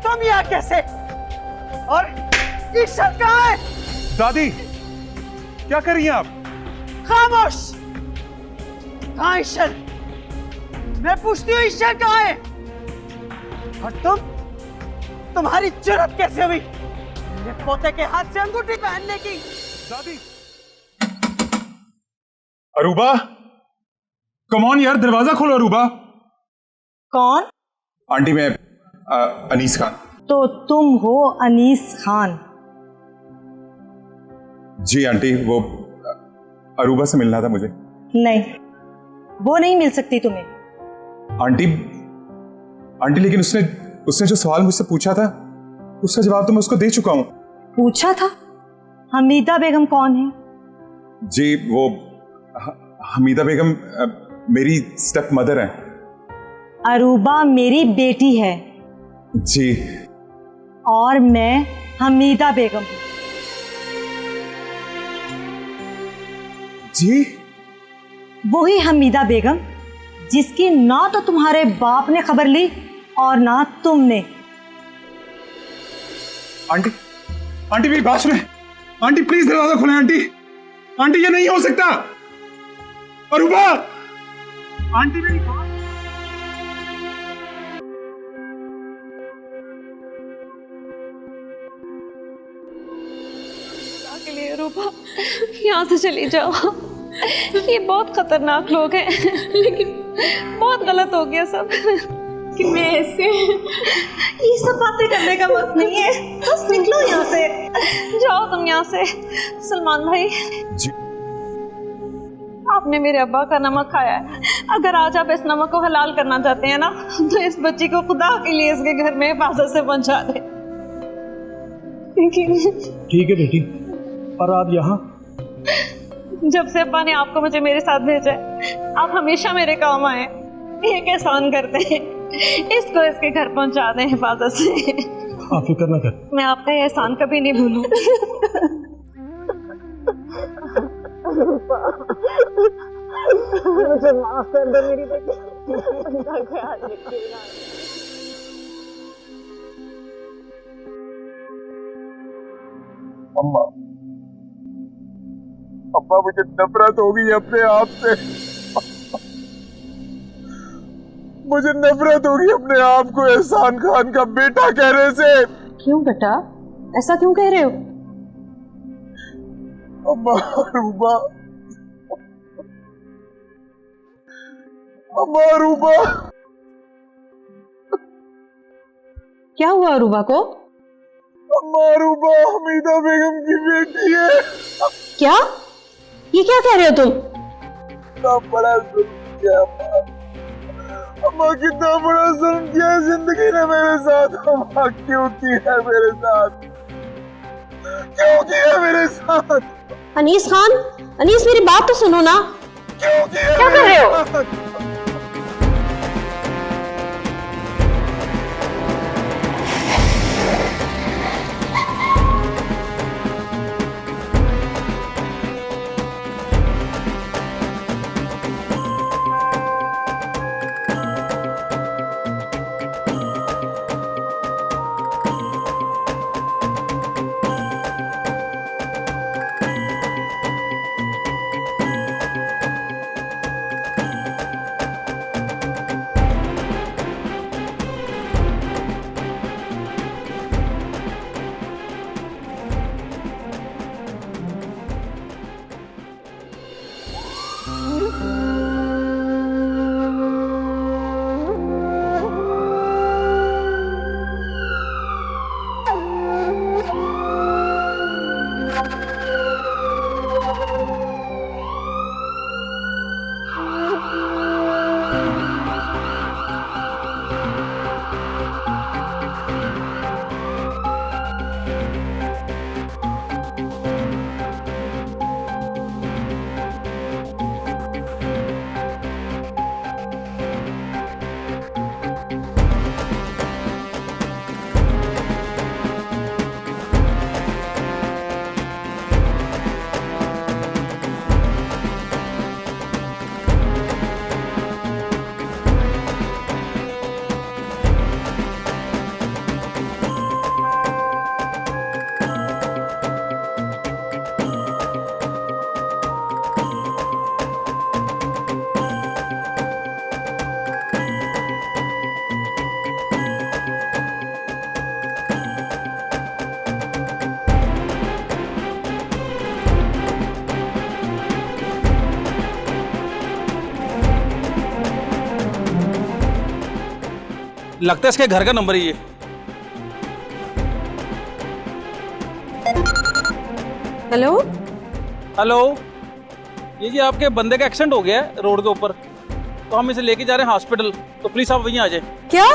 तुम यहाँ कैसे? और ईशर कहाँ है? दादी, क्या कर रही हैं आप? खामोश! कहाँ ईशर? मैं पूछती हूँ ईशर कहाँ है? और तुम्हारी जुर्रत कैसे हुई मेरे पोते के हाथ से अंगूठी पहनने की? दादी! अरूबा, कम ऑन यार, दरवाजा खोलो अरूबा। कौन? आंटी, मैं अनीस खान। तो तुम हो अनीस खान? जी आंटी, वो अरूबा से मिलना था मुझे। नहीं, वो नहीं मिल सकती तुम्हें। आंटी लेकिन उसने जो सवाल मुझसे पूछा था उसका जवाब तो मैं उसको दे चुका हूं। पूछा था? हमीदा बेगम कौन है? जी, वो हमीदा बेगम मेरी स्टेप मदर है। अरूबा मेरी बेटी है। जी। और मैं हमीदा बेगम हूं। जी? वही हमीदा बेगम जिसकी ना तो तुम्हारे बाप ने खबर ली और ना तुमने। आंटी मेरी बात सुने। आंटी प्लीज दरवाजा खोलें। आंटी ये नहीं हो सकता। अरूबा! आंटी मेरी बात। के लिए रूपा, यहाँ से चली जाओ। ये बहुत खतरनाक लोग हैं, लेकिन बहुत गलत हो गया सब। कि मैं ऐसे ये सब बातें करने का वक्त नहीं है, बस निकलो यहाँ से। जाओ तुम यहाँ से। सलमान भाई जी। आपने मेरे अब्बा का नमक खाया है। अगर आज आप इस नमक को हलाल करना चाहते हैं ना, तो इस बच्ची को खुदा के लिए इसके घर में हिफाजत से पहुंचा दे। ठीक है बेटी, पर आप यहाँ? जब से अब्बा ने आपको मुझे मेरे साथ भेजा है, आप हमेशा मेरे काम आए। एक एहसान करते हैं, इसको इसके घर पहुंचा दें हिफाजत से। आप फिक्र न कर। मैं आपका ये एहसान कभी नहीं भूलूं। मुझे माफ कर दो मेरी बेटी। ख्याल रखिएगा। अम्मा, अम्मा मुझे नफरत हो गई अपने आप से। मुझे नफरत हो गई अपने आप को एहसान खान का बेटा कहने से। क्यों बेटा, ऐसा क्यों कह रहे हो? अम्मा, अरूबा, अम्मा अरूबा। क्या हुआ अरूबा को? अम्मा अरूबा हमीदा बेगम की बेटी है। क्या? ये क्या कह रहे हो तुम? कितना बड़ा जुल्म किया अम्मा। अम्मा कितना बड़ा जुल्म किया है जिंदगी ने मेरे साथ। अम्मा क्यों किया मेरे साथ? क्यों किया मेरे साथ? अनीस खान, अनीस मेरी बात तो सुनो ना। क्यों किया? क्या कर रहे हो? लगता है इसके घर का नंबर ही है। हेलो, हेलो, ये जी आपके बंदे का एक्सीडेंट हो गया है रोड के ऊपर, तो हम इसे लेके जा रहे हैं हॉस्पिटल, तो प्लीज आप वहीं आ जाए। क्या?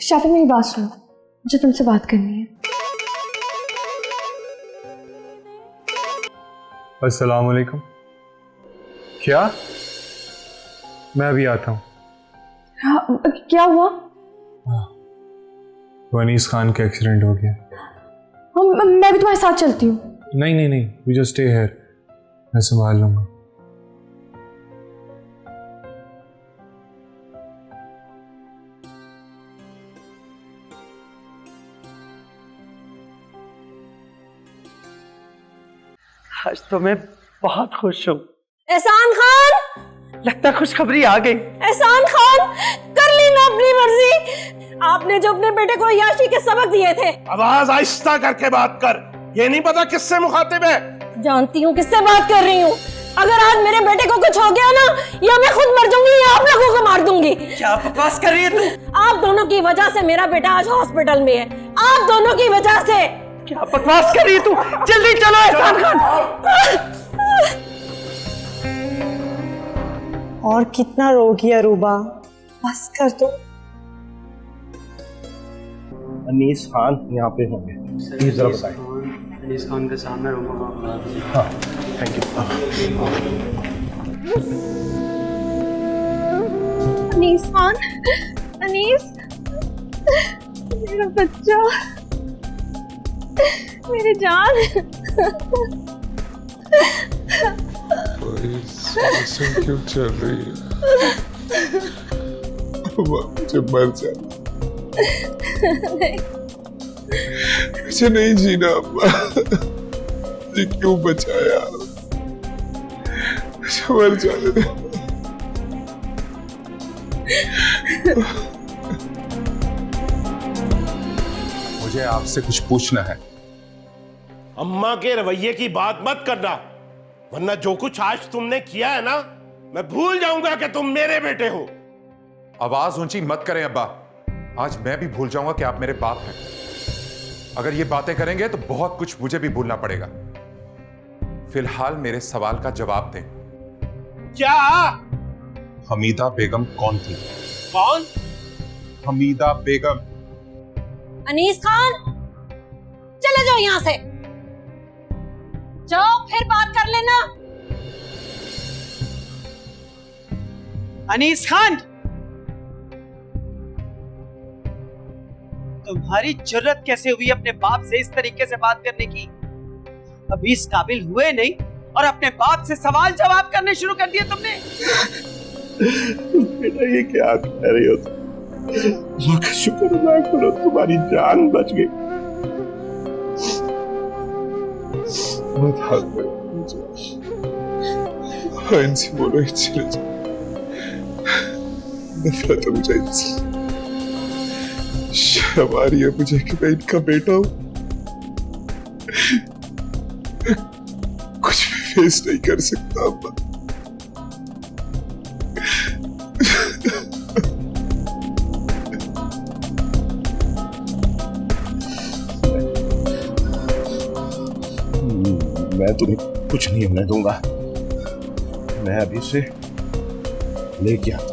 शाफी, मेरी बात सुनो, मुझे तुमसे बात करनी है। अस्सलाम वालेकुम। क्या? मैं अभी आता हूँ। हाँ, क्या हुआ? वनीस खान का एक्सीडेंट हो गया। मैं भी तुम्हारे साथ चलती हूँ। नहीं नहीं नहीं, यू जस्ट स्टे हियर, मैं संभाल लूंगा। आज तो मैं बहुत खुश हूँ। एहसान खान, लगता खुशखबरी आ गई। एहसान खान, कर ली ना अपनी मर्जी। आपने जो अपने बेटे को याशी के सबक दिए थे। आवाज आहिस्ता करके बात कर, ये नहीं पता किससे मुखातिब है। जानती हूँ किससे बात कर रही हूँ। अगर आज मेरे बेटे को कुछ हो गया ना, या मैं खुद मर जाऊंगी या आप लोगों को मार दूंगी। क्या बकवास कर रही है तू? आप दोनों की वजह से मेरा बेटा आज हॉस्पिटल में है, आप दोनों की वजह से। क्या बकवास कर रही है तू? जल्दी चलो एहसान खान। और कितना रोगी अरूबा, बस कर दो। अनीस खान यहाँ पे होंगे, प्लीज जरा बताएं। अनीस खान के सामने रूमा। हाँ, थैंक यू। अनीस खान, अनीस, मेरा बच्चा, मेरी जान। क्यों चल रही है? मुझे मर जाना, मुझे नहीं जीना। अम्मा जी क्यों बचाया? मुझे मर जाने दे। मुझे आपसे कुछ पूछना है। अम्मा के रवैये की बात मत करना, वरना जो कुछ आज तुमने किया है ना, मैं भूल जाऊंगा कि तुम मेरे बेटे हो। आवाज ऊंची मत करें अब्बा, आज मैं भी भूल जाऊंगा कि आप मेरे बाप हैं। अगर ये बातें करेंगे तो बहुत कुछ मुझे भी भूलना पड़ेगा। फिलहाल मेरे सवाल का जवाब दें। क्या? हमीदा बेगम कौन थी? कौन? हमीदा बेगम। अनीस खान, चले जाओ यहाँ से, जाओ फिर बात कर लेना। अनीस खान, तुम्हारी जरूरत कैसे हुई अपने बाप से इस तरीके से बात करने की? अभी इस काबिल हुए नहीं और अपने बाप से सवाल जवाब करने शुरू कर दिए तुमने। बेटा ये क्या कह रही हो तुम? अल्लाह का शुक्र अदा करो, तुम्हारी जान बच गई। बहुत हाथ में इनसे बोलो, इनसे चले जाओ। नफरत है मुझे इनसे, शर्म आ रही है मुझे कि मैं इनका बेटा हूं। कुछ भी फेस नहीं कर सकता अम्मा। मैं तुम्हें कुछ नहीं होने दूंगा, मैं अभी से लेके आता हूं।